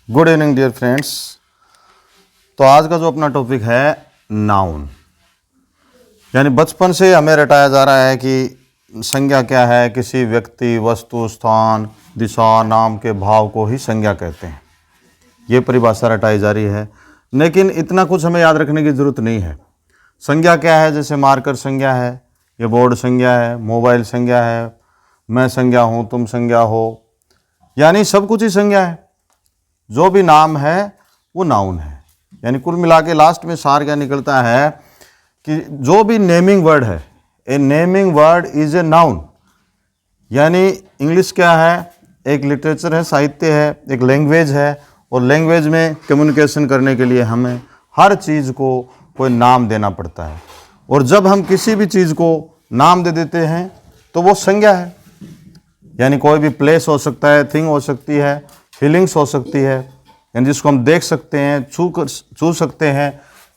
Good evening dear friends. तो आज का जो अपना टॉपिक है नाउन, यानी बचपन से हमें रटाया जा रहा है कि संज्ञा क्या है, किसी व्यक्ति, वस्तु, स्थान, दिशा, नाम के भाव को ही संज्ञा कहते हैं। ये परिभाषा रटाई जा रही है, लेकिन इतना कुछ हमें याद रखने की ज़रूरत नहीं है। संज्ञा क्या है, जैसे मार्कर संज्ञा है, ये बोर्ड संज्ञा है, मोबाइल संज्ञा है, मैं संज्ञा हूँ, तुम संज्ञा हो, यानी सब कुछ ही संज्ञा है। जो भी नाम है वो नाउन है। यानी कुल मिला के लास्ट में सार क्या निकलता है कि जो भी नेमिंग वर्ड है, a naming word is a noun. यानी इंग्लिश क्या है, एक लिटरेचर है, साहित्य है, एक लैंग्वेज है, और लैंग्वेज में कम्युनिकेशन करने के लिए हमें हर चीज़ को कोई नाम देना पड़ता है। और जब हम किसी भी चीज़ को नाम दे देते हैं तो वो संज्ञा है। यानी कोई भी प्लेस हो सकता है, थिंग हो सकती है, फीलिंग्स हो सकती है, यानी जिसको हम देख सकते हैं, छू सकते हैं,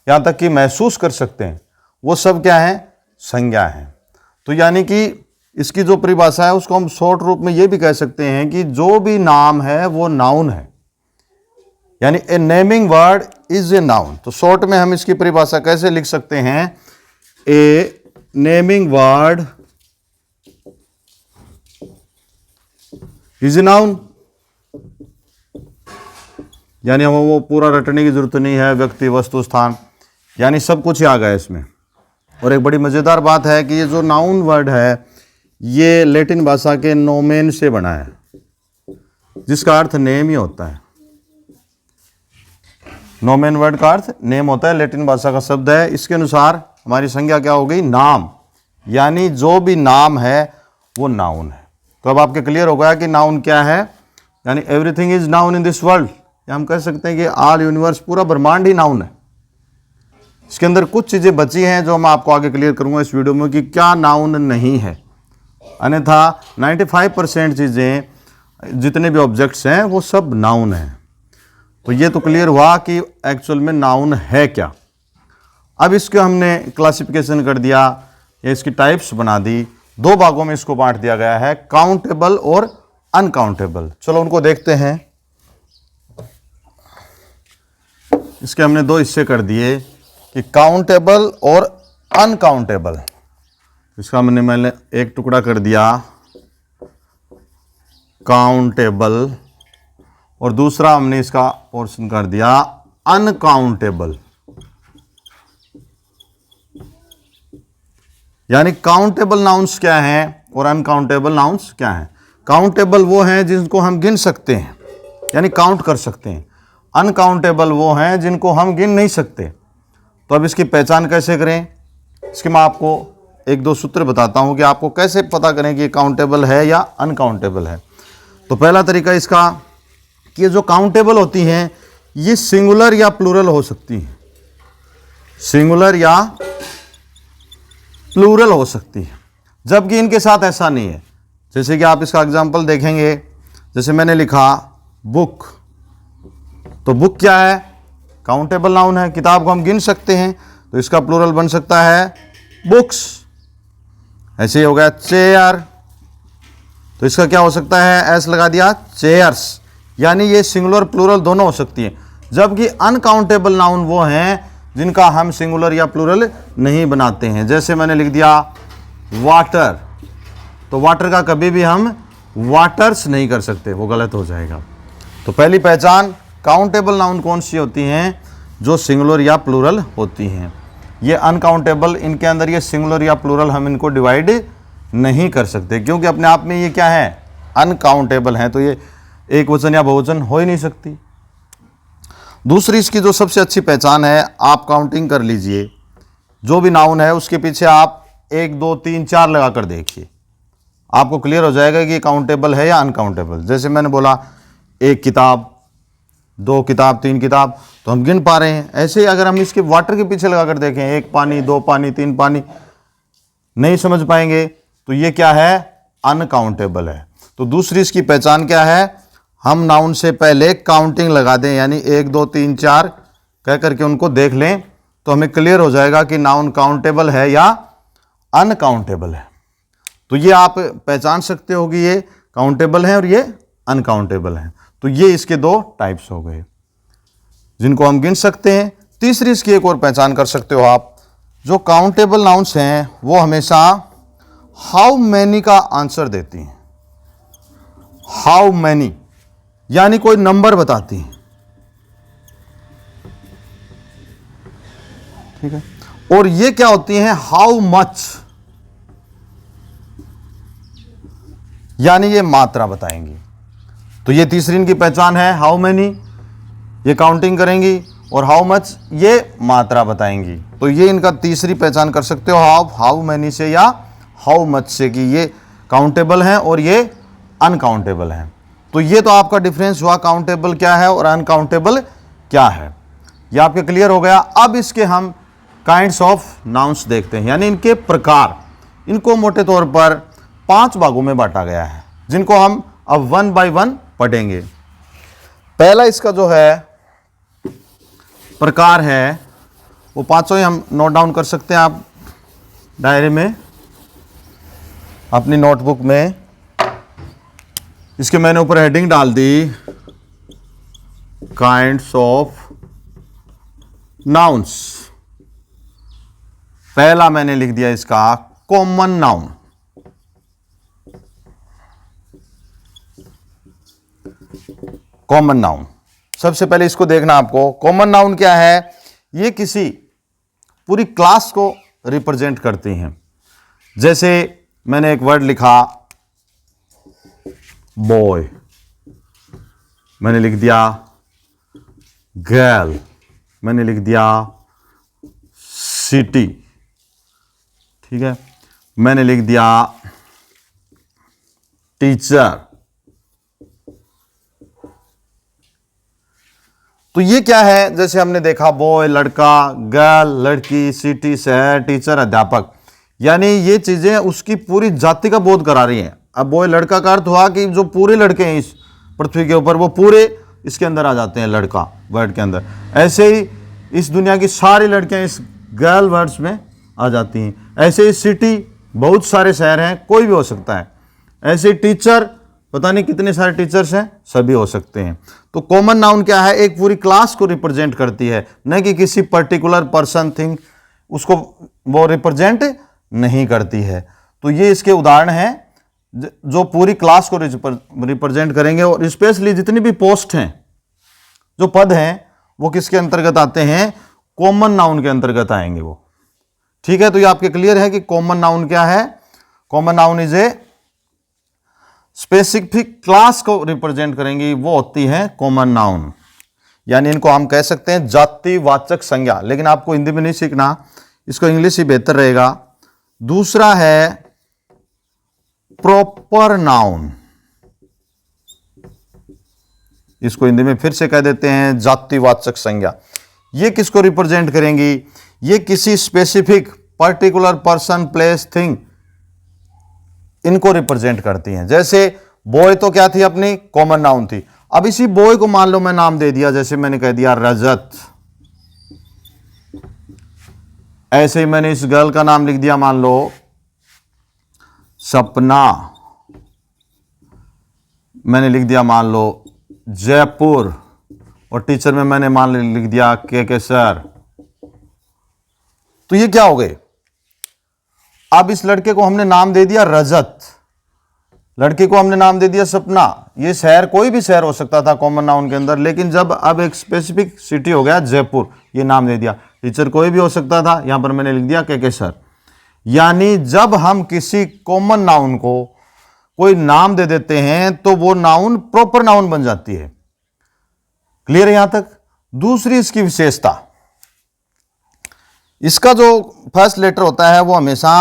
यहाँ तक कि महसूस कर सकते हैं, वो सब क्या है, संज्ञा है। तो यानी कि इसकी जो परिभाषा है उसको हम शॉर्ट रूप में ये भी कह सकते हैं कि जो भी नाम है वो नाउन है। यानी a naming word is a noun. तो शॉर्ट में हम इसकी परिभाषा कैसे लिख सकते हैं, a naming word is a noun. यानी हमें वो पूरा रटने की जरूरत नहीं है, व्यक्ति, वस्तु, स्थान, यानी सब कुछ ही आ गया इसमें। और एक बड़ी मज़ेदार बात है कि ये जो नाउन वर्ड है ये लैटिन भाषा के नोमेन से बना है, जिसका अर्थ नेम ही होता है। नोमेन वर्ड का अर्थ नेम होता है, लैटिन भाषा का शब्द है। इसके अनुसार हमारी संज्ञा क्या हो गई, नाम। यानी जो भी नाम है वो नाउन है। तो अब आपके क्लियर हो गया कि नाउन क्या है। यानी everything is noun in this world, या हम कह सकते हैं कि ऑल यूनिवर्स, पूरा ब्रह्मांड ही नाउन है। इसके अंदर कुछ चीज़ें बची हैं जो मैं आपको आगे क्लियर करूंगा इस वीडियो में कि क्या नाउन नहीं है। अन्यथा 95% चीज़ें, जितने भी ऑब्जेक्ट्स हैं वो सब नाउन हैं। तो ये तो क्लियर हुआ कि एक्चुअल में नाउन है क्या। अब इसके हमने क्लासिफिकेशन कर दिया, या इसकी टाइप्स बना दी। दो भागों में इसको बांट दिया गया है, काउंटेबल और अनकाउंटेबल। चलो उनको देखते हैं। इसके हमने दो हिस्से कर दिए कि काउंटेबल और अनकाउंटेबल। इसका मैंने एक टुकड़ा कर दिया काउंटेबल, और दूसरा हमने इसका पोर्शन कर दिया अनकाउंटेबल। यानी काउंटेबल नाउन्स क्या हैं और अनकाउंटेबल नाउन्स क्या हैं। काउंटेबल वो हैं जिनको हम गिन सकते हैं, यानी काउंट कर सकते हैं। अनकाउंटेबल वो हैं जिनको हम गिन नहीं सकते। तो अब इसकी पहचान कैसे करें, इसके मैं आपको एक दो सूत्र बताता हूं कि आपको कैसे पता करें कि ये काउंटेबल है या अनकाउंटेबल है। तो पहला तरीका इसका कि ये जो काउंटेबल होती हैं ये सिंगुलर या प्लूरल हो सकती हैं। सिंगुलर या प्लूरल हो सकती है, जबकि इनके साथ ऐसा नहीं है। जैसे कि आप इसका एग्जाम्पल देखेंगे, जैसे मैंने लिखा बुक, तो बुक क्या है, काउंटेबल नाउन है। किताब को हम गिन सकते हैं, तो इसका प्लूरल बन सकता है बुक्स। ऐसे ही हो गया चेयर, तो इसका क्या हो सकता है, एस लगा दिया, चेयर्स। यानी ये सिंगुलर प्लूरल दोनों हो सकती हैं। जबकि अनकाउंटेबल नाउन वो हैं जिनका हम सिंगुलर या प्लूरल नहीं बनाते हैं। जैसे मैंने लिख दिया वाटर, तो वाटर का कभी भी हम वाटर्स नहीं कर सकते, वो गलत हो जाएगा। तो पहली पहचान, काउंटेबल नाउन कौन सी होती हैं, जो सिंगुलर या प्लूरल होती हैं। ये अनकाउंटेबल, इनके अंदर ये सिंगुलर या प्लूरल हम इनको डिवाइड नहीं कर सकते, क्योंकि अपने आप में ये क्या है, अनकाउंटेबल हैं। तो ये एक वचन या बहुवचन हो ही नहीं सकती। दूसरी इसकी जो सबसे अच्छी पहचान है, आप काउंटिंग कर लीजिए, जो भी नाउन है उसके पीछे आप 1 2 3 4 लगा कर देखिए, आपको क्लियर हो जाएगा कि काउंटेबल है या अनकाउंटेबल। जैसे मैंने बोला एक किताब, 2 किताब, 3 किताब, तो हम गिन पा रहे हैं। ऐसे ही अगर हम इसके वाटर के पीछे लगा कर देखें, 1 पानी, 2 पानी, 3 पानी, नहीं समझ पाएंगे, तो ये क्या है, अनकाउंटेबल है। तो दूसरी इसकी पहचान क्या है, हम नाउन से पहले काउंटिंग लगा दें, यानी 1 2 3 4 कह करके उनको देख लें, तो हमें क्लियर हो जाएगा कि नाउन काउंटेबल है या अनकाउंटेबल है। तो ये आप पहचान सकते हो कि ये काउंटेबल है और ये अनकाउंटेबल है। तो ये इसके दो टाइप्स हो गए जिनको हम गिन सकते हैं। तीसरी इसकी एक और पहचान कर सकते हो आप, जो काउंटेबल नाउन्स हैं वो हमेशा हाउ मैनी का आंसर देती हैं। हाउ मैनी यानी कोई नंबर बताती हैं, ठीक है। और ये क्या होती हैं, हाउ मच यानी ये मात्रा बताएंगी। तो ये तीसरी इनकी पहचान है, हाउ मैनी ये काउंटिंग करेंगी और हाउ मच ये मात्रा बताएंगी। तो ये इनका तीसरी पहचान कर सकते हो आप हाउ मैनी से या हाउ मच से, कि ये काउंटेबल हैं और ये अनकाउंटेबल हैं। तो ये तो आपका डिफरेंस हुआ, काउंटेबल क्या है और अनकाउंटेबल क्या है, ये आपके क्लियर हो गया। अब इसके हम काइंड्स ऑफ नाउन्स देखते हैं, यानी इनके प्रकार। इनको मोटे तौर पर 5 भागों में बांटा गया है, जिनको हम अब 1 बाय 1 पढ़ेंगे। पहला इसका जो है प्रकार है, वो 5 ही हम नोट डाउन कर सकते हैं आप डायरी में, अपनी नोटबुक में। इसके मैंने ऊपर हेडिंग डाल दी, काइंड्स ऑफ नाउन्स। पहला मैंने लिख दिया इसका कॉमन नाउन। कॉमन नाउन, सबसे पहले इसको देखना आपको। कॉमन नाउन क्या है, ये किसी पूरी क्लास को रिप्रेजेंट करती हैं। जैसे मैंने एक वर्ड लिखा बॉय, मैंने लिख दिया गर्ल, मैंने लिख दिया सिटी, ठीक है, मैंने लिख दिया टीचर। तो ये क्या है, जैसे हमने देखा बॉय लड़का, गर्ल लड़की, सिटी शहर, टीचर अध्यापक, यानी ये चीजें उसकी पूरी जाति का बोध करा रही हैं। अब बॉय लड़का का अर्थ हुआ कि जो पूरे लड़के हैं इस पृथ्वी के ऊपर वो पूरे इसके अंदर आ जाते हैं, लड़का वर्ड के अंदर। ऐसे ही इस दुनिया की सारी लड़कियां इस गर्ल वर्ड्स में आ जाती हैं। ऐसे ही सिटी, बहुत सारे शहर हैं, कोई भी हो सकता है। ऐसे ही टीचर, पता नहीं कितने सारे टीचर्स हैं, सभी हो सकते हैं। तो कॉमन नाउन क्या है, एक पूरी क्लास को रिप्रेजेंट करती है, न कि किसी पर्टिकुलर पर्सन थिंग, उसको वो रिप्रेजेंट नहीं करती है। तो ये इसके उदाहरण हैं जो पूरी क्लास को रिप्रेजेंट करेंगे। और स्पेशली जितनी भी पोस्ट हैं, जो पद हैं, वो किसके अंतर्गत आते हैं, कॉमन नाउन के अंतर्गत आएंगे वो, ठीक है। तो ये आपके क्लियर है कि कॉमन नाउन क्या है। Common noun is a specific class को रिप्रेजेंट करेंगी, वो होती है कॉमन नाउन, यानी इनको हम कह सकते हैं जातिवाचक संज्ञा। लेकिन आपको हिंदी में नहीं सीखना, इसको इंग्लिश ही बेहतर रहेगा। दूसरा है प्रॉपर नाउन, इसको हिंदी में फिर से कह देते हैं जातिवाचक संज्ञा। ये किसको रिप्रेजेंट करेंगी, ये किसी specific particular person place thing इनको रिप्रेजेंट करती हैं। जैसे बॉय तो क्या थी, अपनी कॉमन नाउन थी। अब इसी बॉय को मान लो मैं नाम दे दिया, जैसे मैंने कह दिया रजत। ऐसे ही मैंने इस गर्ल का नाम लिख दिया, मान लो सपना। मैंने लिख दिया मान लो जयपुर। और टीचर में मैंने मान लिख दिया के सर। तो ये क्या हो गए, अब इस लड़के को हमने नाम दे दिया रजत, लड़की को हमने नाम दे दिया सपना। ये शहर कोई भी शहर हो सकता था कॉमन नाउन के अंदर, लेकिन जब अब एक स्पेसिफिक सिटी हो गया जयपुर, ये नाम दे दिया। टीचर कोई भी हो सकता था, यहां पर मैंने लिख दिया के सर। यानी जब हम किसी कॉमन नाउन को कोई नाम दे देते हैं तो वो नाउन प्रॉपर नाउन बन जाती है। क्लियर है यहां तक। दूसरी इसकी विशेषता, इसका जो फर्स्ट लेटर होता है वो हमेशा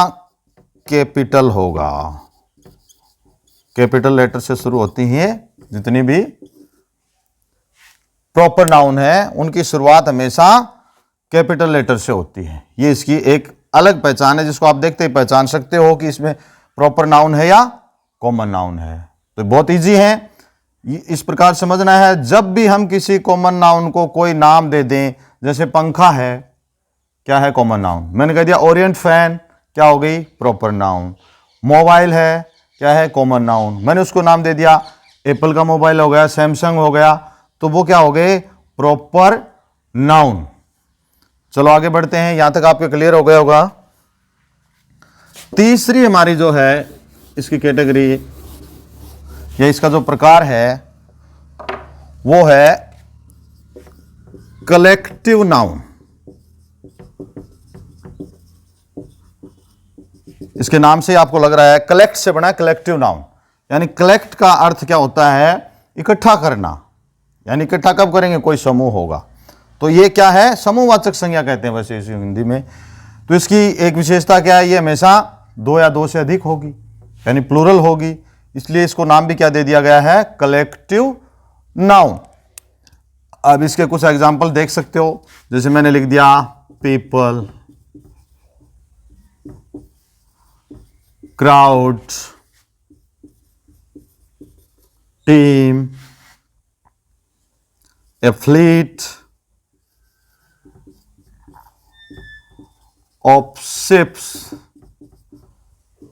कैपिटल होगा। कैपिटल लेटर से शुरू होती हैं जितनी भी प्रॉपर नाउन है, उनकी शुरुआत हमेशा कैपिटल लेटर से होती है। ये इसकी एक अलग पहचान है, जिसको आप देखते ही पहचान सकते हो कि इसमें प्रॉपर नाउन है या कॉमन नाउन है। तो बहुत इजी है, इस प्रकार समझना है। जब भी हम किसी कॉमन नाउन को कोई नाम दे दें, जैसे पंखा है, क्या है कॉमन नाउन। मैंने कह दिया ओरिएंट फैन, क्या हो गई प्रॉपर नाउन। मोबाइल है, क्या है कॉमन नाउन। मैंने उसको नाम दे दिया एप्पल का मोबाइल हो गया, सैमसंग हो गया, तो वो क्या हो गए? Proper noun. चलो आगे बढ़ते हैं, यहां तक आपके क्लियर हो गया होगा। तीसरी हमारी जो है इसकी कैटेगरी या इसका जो प्रकार है वो है कलेक्टिव नाउन। इसके नाम से आपको लग रहा है कलेक्ट से बना कलेक्टिव नाउन, यानी कलेक्ट का अर्थ क्या होता है? इकट्ठा करना। यानी इकट्ठा कब करेंगे? कोई समूह होगा, तो ये क्या है? समूहवाचक संज्ञा कहते हैं वैसे इसे हिंदी में। तो इसकी एक विशेषता क्या है? ये हमेशा दो या दो से अधिक होगी, यानी प्लूरल होगी, इसलिए इसको नाम भी क्या दे दिया गया है? Collective noun. अब इसके कुछ एग्जाम्पल देख सकते हो, जैसे मैंने लिख दिया people, crowd, team, A fleet of ships.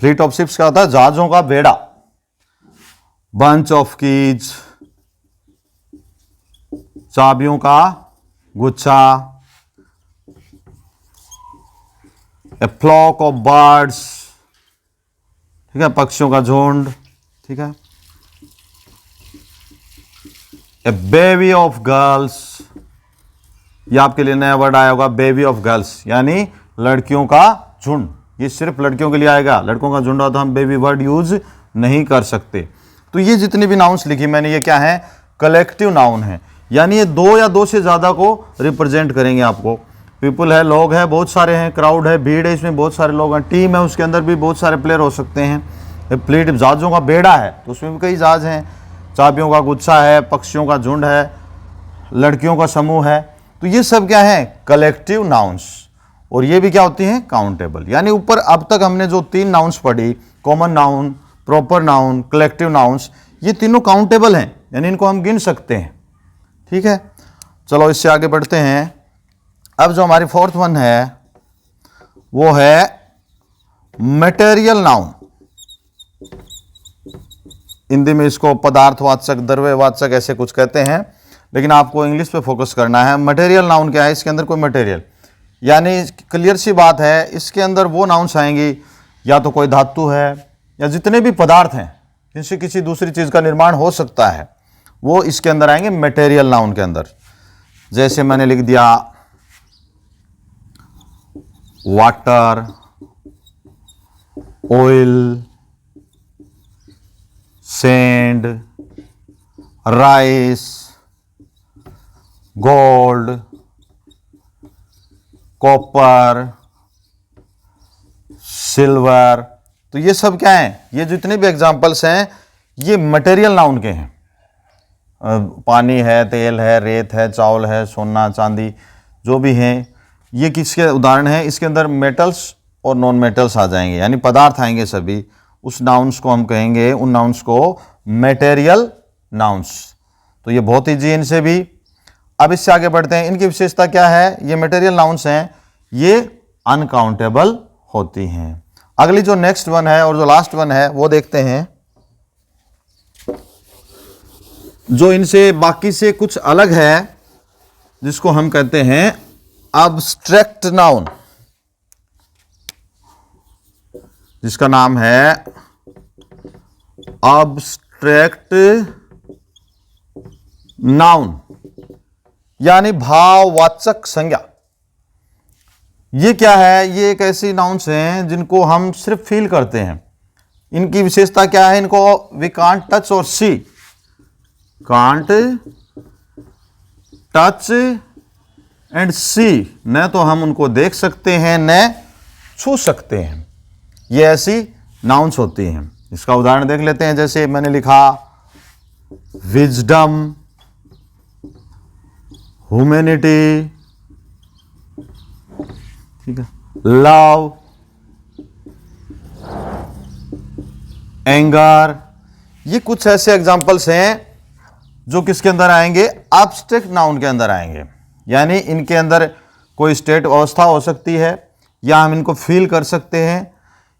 Fleet of ships क्या होता है? जहाजों का बेड़ा। बंच ऑफ कीज, चाबियों का गुच्छा। ए फ्लॉक ऑफ बर्ड्स, ठीक है, पक्षियों का झुंड, ठीक है। ए बेबी ऑफ गर्ल्स, ये आपके लिए नया वर्ड आया होगा, बेबी ऑफ गर्ल्स, यानी लड़कियों का झुंड। ये सिर्फ लड़कियों के लिए आएगा, लड़कों का झुंड हो तो हम बेबी वर्ड यूज नहीं कर सकते। तो ये जितनी भी नाउन्स लिखी मैंने, ये क्या है? कलेक्टिव नाउन है, यानी ये दो या दो से ज्यादा को रिप्रेजेंट करेंगे आपको। पीपल है, लोग है, बहुत सारे हैं, क्राउड है, भीड़ है, इसमें बहुत सारे लोग हैं, टीम है, उसके अंदर भी बहुत सारे प्लेयर हो सकते हैं। फ्लीट जहाजों का बेड़ा है, तो उसमें भी कई जहाज हैं। चाबियों का गुच्छा है, पक्षियों का झुंड है, लड़कियों का समूह है। तो ये सब क्या है? Collective nouns. और ये भी क्या होती हैं? काउंटेबल। यानी ऊपर अब तक हमने जो तीन नाउन्स पढ़ी, common noun, proper noun, collective nouns, ये तीनों काउंटेबल हैं, यानी इनको हम गिन सकते हैं, ठीक है। चलो इससे आगे बढ़ते हैं। अब जो हमारी फोर्थ वन है वो है मटेरियल नाउन। हिंदी में इसको पदार्थवाचक, द्रव्यवाचक ऐसे कुछ कहते हैं, लेकिन आपको इंग्लिश पे फोकस करना है। मटेरियल नाउन क्या है? इसके अंदर कोई मटेरियल, यानी क्लियर सी बात है, इसके अंदर वो नाउन्स आएंगी, या तो कोई धातु है या जितने भी पदार्थ हैं जिनसे किसी दूसरी चीज का निर्माण हो सकता है, वो इसके अंदर आएंगे मटेरियल नाउन के अंदर। जैसे मैंने लिख दिया water, oil, sand, rice, gold, copper, silver. तो ये सब क्या है? ये जितने भी एग्जाम्पल्स हैं ये मटेरियल नाउन के हैं। पानी है, तेल है, रेत है, चावल है, सोना चांदी जो भी हैं, ये किसके उदाहरण हैं? इसके अंदर मेटल्स और नॉन मेटल्स आ जाएंगे, यानी पदार्थ आएंगे सभी। उस नाउन्स को हम कहेंगे, उन नाउन्स को मटेरियल नाउन्स। तो ये बहुत ईजी इनसे भी। अब इससे आगे बढ़ते हैं, इनकी विशेषता क्या है? ये मटेरियल नाउन्स हैं, ये अनकाउंटेबल होती हैं। अगली जो नेक्स्ट वन है और जो लास्ट वन है वो देखते हैं, जो इनसे बाकी से कुछ अलग है, जिसको हम कहते हैं अब्स्ट्रैक्ट नाउन, जिसका नाम है अब्स्ट्रैक्ट नाउन, यानी भाववाचक संज्ञा। ये क्या है? ये एक ऐसी नाउन्स हैं जिनको हम सिर्फ फील करते हैं। इनकी विशेषता क्या है? इनको वी कांट टच और सी, कांट टच एंड सी, न तो हम उनको देख सकते हैं न छू सकते हैं। ये ऐसी नाउन्स होती हैं। इसका उदाहरण देख लेते हैं। जैसे मैंने लिखा विजडम, ह्यूमैनिटी, ठीक है, लव, एंगर। ये कुछ ऐसे एग्जाम्पल्स हैं जो किसके अंदर आएंगे? एब्स्ट्रैक्ट नाउन के अंदर आएंगे। यानी इनके अंदर कोई स्टेट अवस्था हो सकती है या हम इनको फील कर सकते हैं।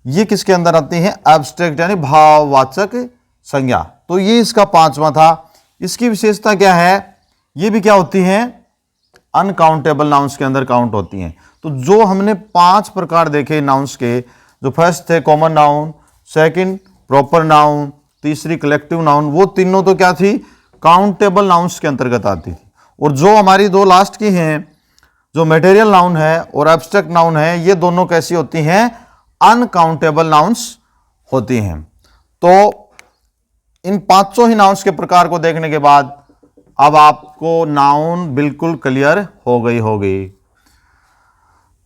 ये किसके अंदर आती हैं? एब्स्ट्रैक्ट यानी भाववाचक संज्ञा। तो ये इसका 5वां था। इसकी विशेषता क्या है, ये भी क्या होती हैं, अनकाउंटेबल नाउन्स के अंदर काउंट होती हैं। तो जो हमने 5 प्रकार देखे नाउन्स के, जो फर्स्ट थे common noun, second proper noun, तीसरी कलेक्टिव नाउन, वो तीनों तो क्या थी, काउंटेबल नाउन्स के अंतर्गत आती थी। और जो हमारी 2 लास्ट की हैं, जो मटेरियल नाउन है और एब्स्ट्रैक्ट नाउन है, ये दोनों कैसी होती हैं, अनकाउंटेबल नाउन्स होती हैं। तो इन 500 ही नाउन्स के प्रकार को देखने के बाद अब आपको नाउन बिल्कुल क्लियर हो गई होगी।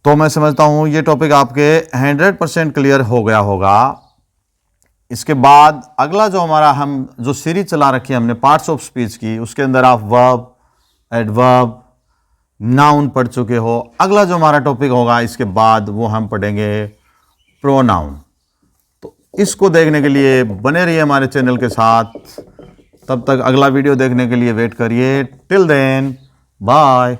तो मैं समझता हूं ये टॉपिक आपके 100% क्लियर हो गया होगा। इसके बाद अगला जो हमारा हम जो सीरीज चला रखी है हमने पार्ट्स ऑफ स्पीच की, उसके अंदर आप वर्ब, एडवर्ब, नाउन पढ़ चुके हो। अगला जो हमारा टॉपिक होगा इसके बाद वो हम पढ़ेंगे प्रोनाउन। तो इसको देखने के लिए बने रहिए हमारे चैनल के साथ। तब तक अगला वीडियो देखने के लिए वेट करिए। Till then bye.